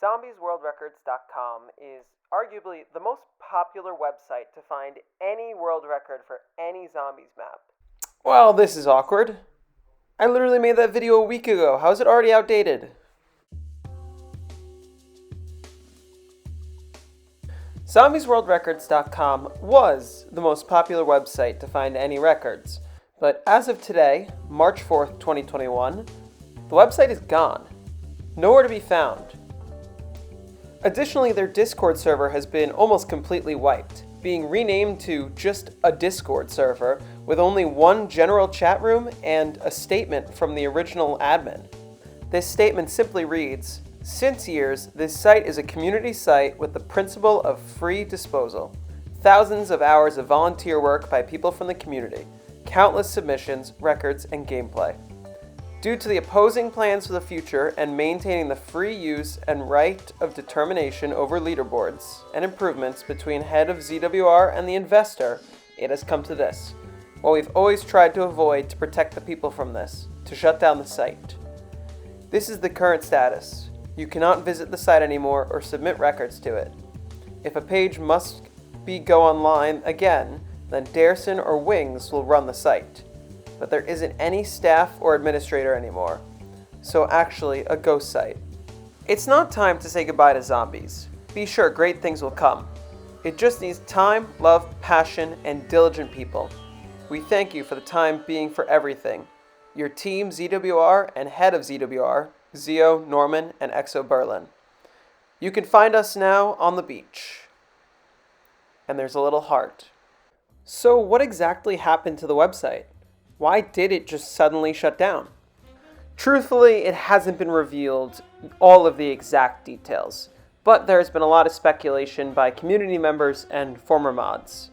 ZombiesWorldRecords.com is arguably the most popular website to find any world record for any zombies map. Well, this is awkward. I literally made that video a week ago. How is it already outdated? ZombiesWorldRecords.com was the most popular website to find any records, but as of today, March 4th, 2021, the website is gone. Nowhere to be found. Additionally, their Discord server has been almost completely wiped, being renamed to just a Discord server with only one general chat room and a statement from the original admin. This statement simply reads, "Since years, this site is a community site with the principle of free disposal. Thousands of hours of volunteer work by people from the community, countless submissions, records, and gameplay. Due to the opposing plans for the future and maintaining the free use and right of determination over leaderboards and improvements between head of ZWR and the investor, it has come to this. What we've always tried to avoid to protect the people from this, to shut down the site. This is the current status. You cannot visit the site anymore or submit records to it. If a page must go online again, then Darson or Wings will run the site. But there isn't any staff or administrator anymore. So actually, a ghost site. It's not time to say goodbye to zombies. Be sure great things will come. It just needs time, love, passion, and diligent people. We thank you for the time being for everything. Your team, ZWR, and head of ZWR, Zio, Norman, and Exo Berlin. You can find us now on the beach." And there's a little heart. So what exactly happened to the website? Why did it just suddenly shut down? Truthfully, it hasn't been revealed all of the exact details, but there has been a lot of speculation by community members and former mods.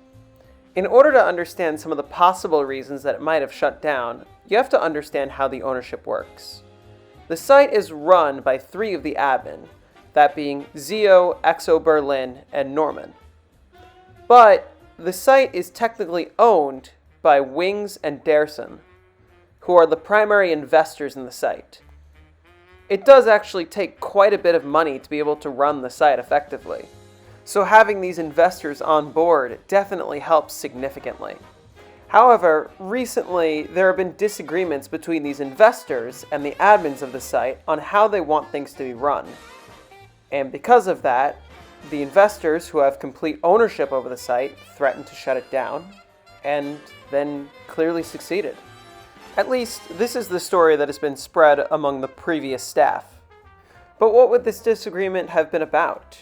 In order to understand some of the possible reasons that it might have shut down, you have to understand how the ownership works. The site is run by 3 of the admin, that being Zio, Exo Berlin, and Norman. But the site is technically owned by Wings and Darson, who are the primary investors in the site. It does actually take quite a bit of money to be able to run the site effectively, so having these investors on board definitely helps significantly. However, recently there have been disagreements between these investors and the admins of the site on how they want things to be run. And because of that, the investors who have complete ownership over the site threatened to shut it down, and then clearly succeeded. At least, this is the story that has been spread among the previous staff. But what would this disagreement have been about?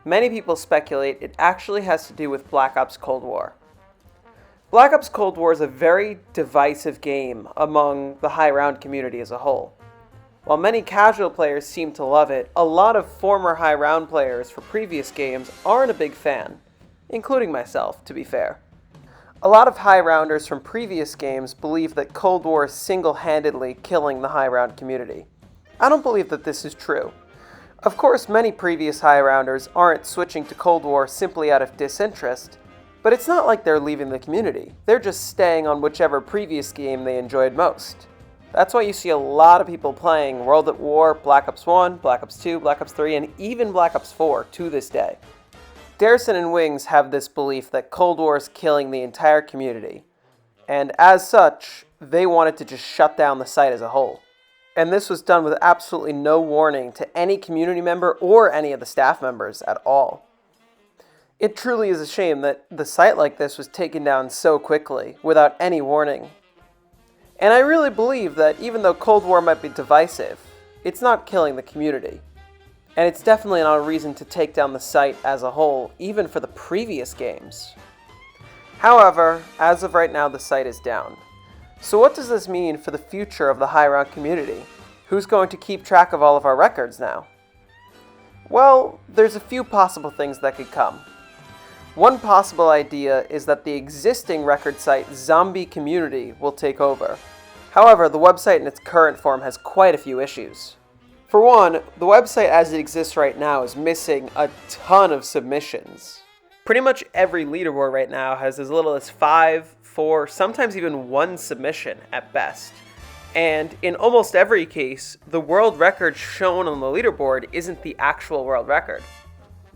Many people speculate it actually has to do with Black Ops Cold War. Black Ops Cold War is a very divisive game among the high round community as a whole. While many casual players seem to love it, a lot of former high round players for previous games aren't a big fan, including myself, to be fair. A lot of high rounders from previous games believe that Cold War is single-handedly killing the high round community. I don't believe that this is true. Of course, many previous high rounders aren't switching to Cold War simply out of disinterest, but it's not like they're leaving the community. They're just staying on whichever previous game they enjoyed most. That's why you see a lot of people playing World at War, Black Ops 1, Black Ops 2, Black Ops 3, and even Black Ops 4 to this day. Darson and Wings have this belief that Cold War is killing the entire community, and as such, they wanted to just shut down the site as a whole. And this was done with absolutely no warning to any community member or any of the staff members at all. It truly is a shame that the site like this was taken down so quickly, without any warning. And I really believe that even though Cold War might be divisive, it's not killing the community. And it's definitely not a reason to take down the site as a whole, even for the previous games. However, as of right now, the site is down. So what does this mean for the future of the high round community? Who's going to keep track of all of our records now? Well, there's a few possible things that could come. One possible idea is that the existing record site Zombie Community will take over. However, the website in its current form has quite a few issues. For one, the website as it exists right now is missing a ton of submissions. Pretty much every leaderboard right now has as little as 5, 4, sometimes even 1 submission at best. And in almost every case, the world record shown on the leaderboard isn't the actual world record.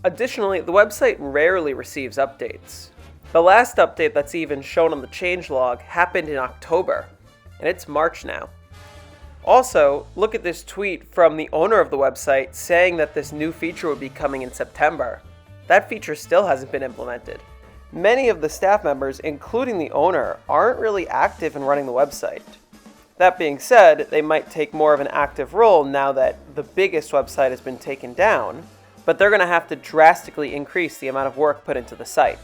Additionally, the website rarely receives updates. The last update that's even shown on the changelog happened in October, and it's March now. Also, look at this tweet from the owner of the website saying that this new feature would be coming in September. That feature still hasn't been implemented. Many of the staff members, including the owner, aren't really active in running the website. That being said, they might take more of an active role now that the biggest website has been taken down, but they're going to have to drastically increase the amount of work put into the site.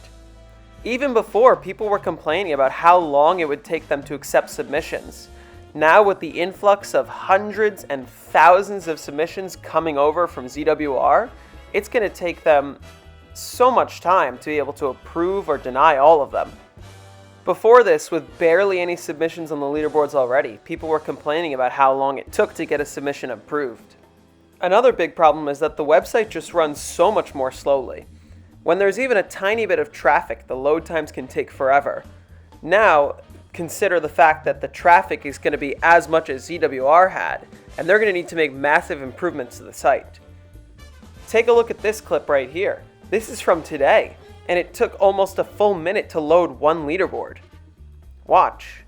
Even before, people were complaining about how long it would take them to accept submissions. Now, with the influx of hundreds and thousands of submissions coming over from ZWR, it's going to take them so much time to be able to approve or deny all of them. Before this, with barely any submissions on the leaderboards already, people were complaining about how long it took to get a submission approved. Another big problem is that the website just runs so much more slowly. When there's even a tiny bit of traffic, the load times can take forever. Now, consider the fact that the traffic is going to be as much as ZWR had, and they're going to need to make massive improvements to the site. Take a look at this clip right here. This is from today, and it took almost a full minute to load one leaderboard. Watch.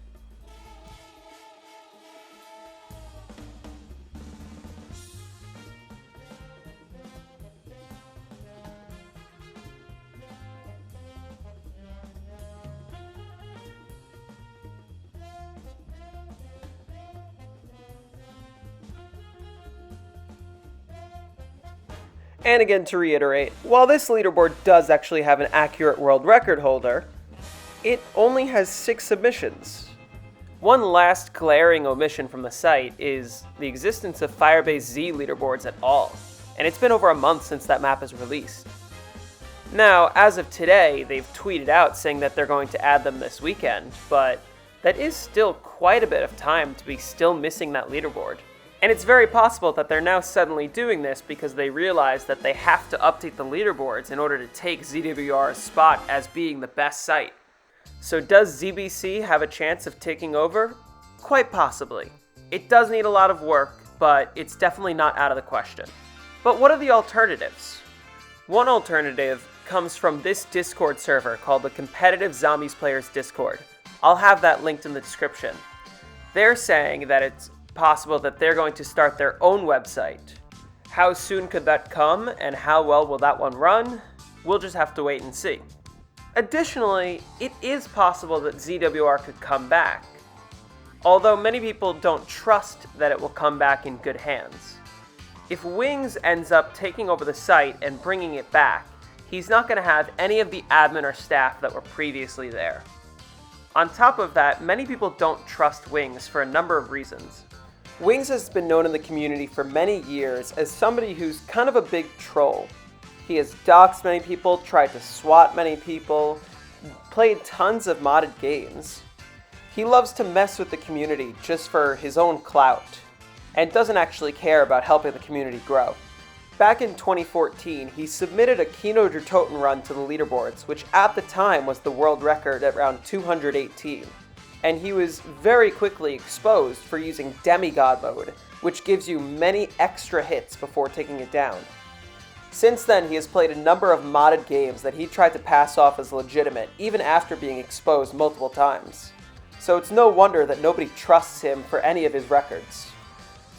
And again, to reiterate, while this leaderboard does actually have an accurate world record holder, it only has 6 submissions. One last glaring omission from the site is the existence of Firebase Z leaderboards at all, and it's been over a month since that map is released. Now, as of today, they've tweeted out saying that they're going to add them this weekend, but that is still quite a bit of time to be still missing that leaderboard. And it's very possible that they're now suddenly doing this because they realize that they have to update the leaderboards in order to take ZWR's spot as being the best site. So does ZBC have a chance of taking over? Quite possibly. It does need a lot of work, but it's definitely not out of the question. But what are the alternatives? One alternative comes from this Discord server called the Competitive Zombies Players Discord. I'll have that linked in the description. They're saying that it's possible that they're going to start their own website. How soon could that come, and how well will that one run? We'll just have to wait and see. Additionally, it is possible that ZWR could come back, although many people don't trust that it will come back in good hands. If Wings ends up taking over the site and bringing it back, he's not going to have any of the admin or staff that were previously there. On top of that, many people don't trust Wings for a number of reasons. Wings has been known in the community for many years as somebody who's kind of a big troll. He has doxed many people, tried to swat many people, played tons of modded games. He loves to mess with the community just for his own clout, and doesn't actually care about helping the community grow. Back in 2014, he submitted a Kino der Toten run to the leaderboards, which at the time was the world record at around 218. And he was very quickly exposed for using demigod mode, which gives you many extra hits before taking it down. Since then, he has played a number of modded games that he tried to pass off as legitimate, even after being exposed multiple times. So it's no wonder that nobody trusts him for any of his records.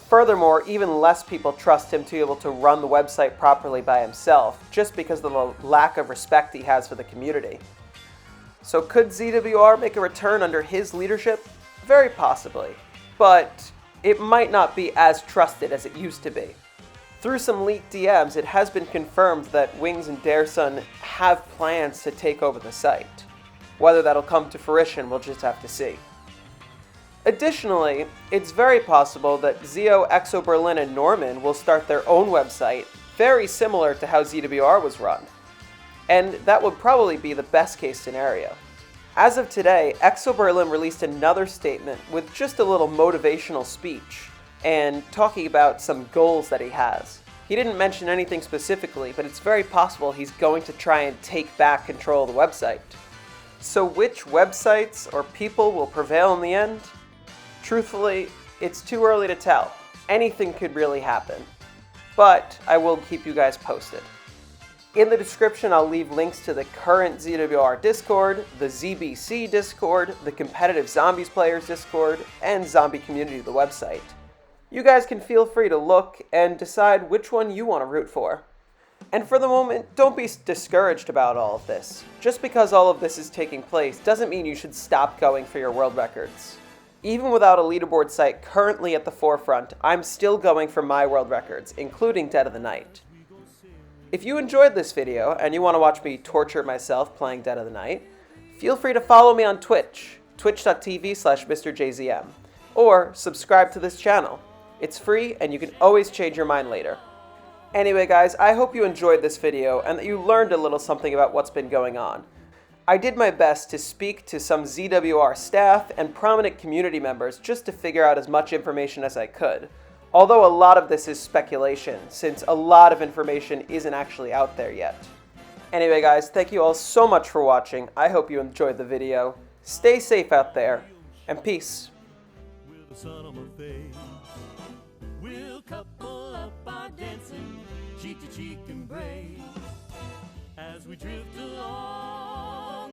Furthermore, even less people trust him to be able to run the website properly by himself, just because of the lack of respect he has for the community. So could ZWR make a return under his leadership? Very possibly, but it might not be as trusted as it used to be. Through some leaked DMs, it has been confirmed that Wings and Dareson have plans to take over the site. Whether that'll come to fruition, we'll just have to see. Additionally, it's very possible that Zio, Exo Berlin, and Norman will start their own website, very similar to how ZWR was run. And that would probably be the best case scenario. As of today, Exo Berlin released another statement with just a little motivational speech and talking about some goals that he has. He didn't mention anything specifically, but it's very possible he's going to try and take back control of the website. So which websites or people will prevail in the end? Truthfully, It's too early to tell. Anything could really happen. But I will keep you guys posted. In the description, I'll leave links to the current ZWR Discord, the ZBC Discord, the Competitive Zombies Players Discord, and Zombie Community, the website. You guys can feel free to look and decide which one you want to root for. And for the moment, don't be discouraged about all of this. Just because all of this is taking place doesn't mean you should stop going for your world records. Even without a leaderboard site currently at the forefront, I'm still going for my world records, including Dead of the Night. If you enjoyed this video and you want to watch me torture myself playing Dead of the Night, feel free to follow me on Twitch, twitch.tv/MrJZM, or subscribe to this channel. It's free and you can always change your mind later. Anyway guys, I hope you enjoyed this video and that you learned a little something about what's been going on. I did my best to speak to some ZWR staff and prominent community members just to figure out as much information as I could. Although a lot of this is speculation, since a lot of information isn't actually out there yet. Anyway guys, thank you all so much for watching. I hope you enjoyed the video. Stay safe out there, and peace. We'll couple up our dancing, cheek to cheek embrace, as we drift along.